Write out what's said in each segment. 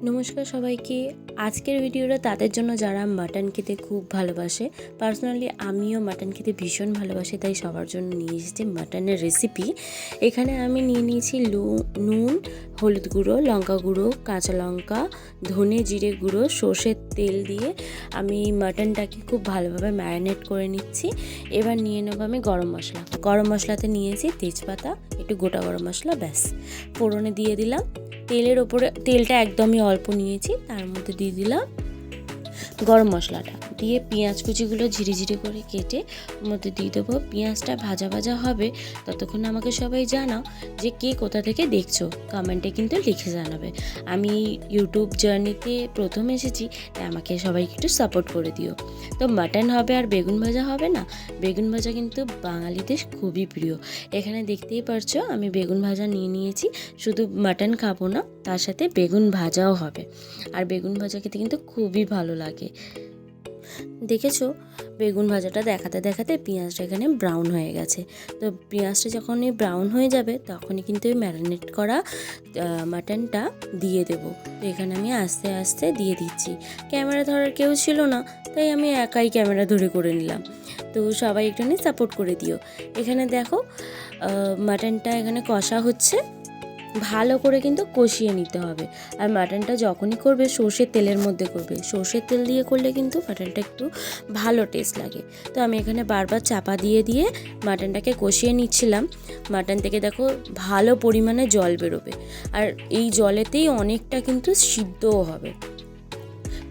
নমস্কার সবাইকে। আজকের ভিডিওটা তাদের জন্য যারা মাটন খেতে খুব ভালোবাসে। পার্সোনালি আমিও মাটন খেতে ভীষণ ভালোবাসি, তাই সবার জন্য নিয়ে এসেছি মাটনের রেসিপি। এখানে আমি নিয়ে নিয়েছি নুন, হলুদ গুঁড়ো, লঙ্কা গুঁড়ো, কাঁচা লঙ্কা, ধনে জিরে গুঁড়ো, সর্ষের তেল দিয়ে আমি মাটনটাকে খুব ভালোভাবে ম্যারিনেট করে নিচ্ছি। এবার নিয়ে নেবো আমি গরম মশলা। গরম মশলাতে নিয়েছি তেজপাতা, একটু গোটা গরম মশলা, ব্যাস ফোড়নে দিয়ে দিলাম। তেলের ওপরে তেলটা একদমই অল্প নিয়েছি, তার মধ্যে দিয়ে দিলাম গরম মশলাটা, দিয়ে পেঁয়াজ কুচিগুলো ঝিরিঝিরি করে কেটে ওর মধ্যে দিয়ে দেবো। পেঁয়াজটা ভাজা ভাজা হবে ততক্ষণ আমাকে সবাই জানাও যে কে কোথা থেকে দেখছো, কমেন্টে কিন্তু লিখে জানাবে। আমি ইউটিউব জার্নিতে প্রথম এসেছি, তাই আমাকে সবাই একটু সাপোর্ট করে দিও। তো মাটন হবে আর বেগুন ভাজা হবে না। বেগুন ভাজা কিন্তু বাঙালিদের খুবই প্রিয়। এখানে দেখতেই পারছো আমি বেগুন ভাজা নিয়ে নিয়েছি। শুধু মাটন খাবো না, তার সাথে বেগুন ভাজাও হবে। আর বেগুন ভাজা খেতে কিন্তু খুবই ভালো লাগে। দেখেছো বেগুন ভাজাটা দেখাতে দেখাতে পেঁয়াজটা এখানে ব্রাউন হয়ে গেছে। তো পেঁয়াজটা যখনই ব্রাউন হয়ে যাবে তখনই কিন্তু ম্যারিনেট করা মাটনটা দিয়ে দেবো। তো এখানে আমি আস্তে আস্তে দিয়ে দিচ্ছি। ক্যামেরা ধরার কেউ ছিল না, তাই আমি একাই ক্যামেরা ধরে করে নিলাম। তো সবাই একটু সাপোর্ট করে দিও। এখানে দেখো মাটনটা এখানে কষা হচ্ছে, ভালো করে কিন্তু কষিয়ে নিতে হবে। আর মাটনটা যখনই করবে সর্ষের তেলের মধ্যে করবে। সর্ষের তেল দিয়ে করলে কিন্তু মাটনটা একটু ভালো টেস্ট লাগে। তো আমি এখানে বারবার চাপা দিয়ে দিয়ে মাটনটাকে কষিয়ে নিচ্ছিলাম। মাটন থেকে দেখো ভালো পরিমাণে জল বেরোবে, আর এই জলেতেই অনেকটা কিন্তু সিদ্ধও হবে।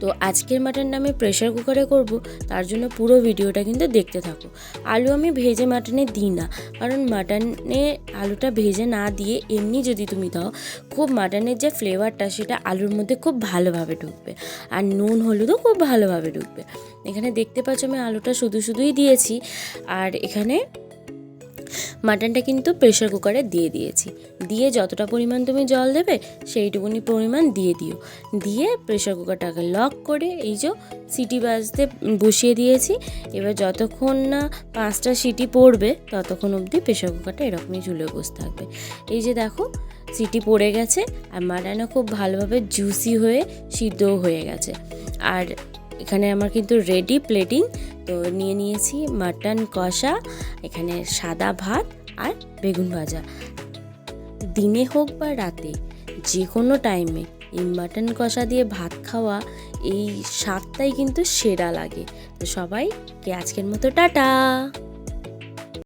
তো আজকের মাটনটা আমি প্রেশার কুকারে করব, তার জন্য পুরো ভিডিওটা কিন্তু দেখতে থাকো। আলু আমি ভেজে মাটনে দিই না, কারণ মাটনে আলুটা ভেজে না দিয়ে এমনি যদি তুমি দাও, খুব মাটনের যে ফ্লেভারটা সেটা আলুর মধ্যে খুব ভালোভাবে ঢুকবে, আর নুন হলুদও খুব ভালোভাবে ঢুকবে। এখানে দেখতে পাচ্ছ আমি আলুটা শুধুই দিয়েছি। আর এখানে মাটনটা কিন্তু প্রেশার কুকারে দিয়ে দিয়েছি। দিয়ে যতটা পরিমাণ তুমি জল দেবে সেইটুকুনি পরিমাণ দিয়ে দিও। দিয়ে প্রেশার কুকারটাকে লক করে এই যে সিটি বাজতে বসিয়ে দিয়েছি। এবার যতক্ষণ না 5টা সিটি পড়বে ততক্ষণ অবধি প্রেশার কুকারটা এরকমই ঝুলে বসে থাকবে। এই যে দেখো সিটি পড়ে গেছে, আর মাটনও খুব ভালোভাবে জুসি হয়ে সিদ্ধও হয়ে গেছে। আর এখানে আমার কিন্তু রেডি প্লেটিং। তো নিয়ে নিয়েছি মাটন কষা, এখানে সাদা ভাত আর বেগুন ভাজা। দিনে হোক বা রাতে, যে কোনো টাইমে এই মাটন কষা দিয়ে ভাত খাওয়া, এই স্বাদটাই কিন্তু সেরা লাগে। তো সবাইকে আজকের মতো টাটা।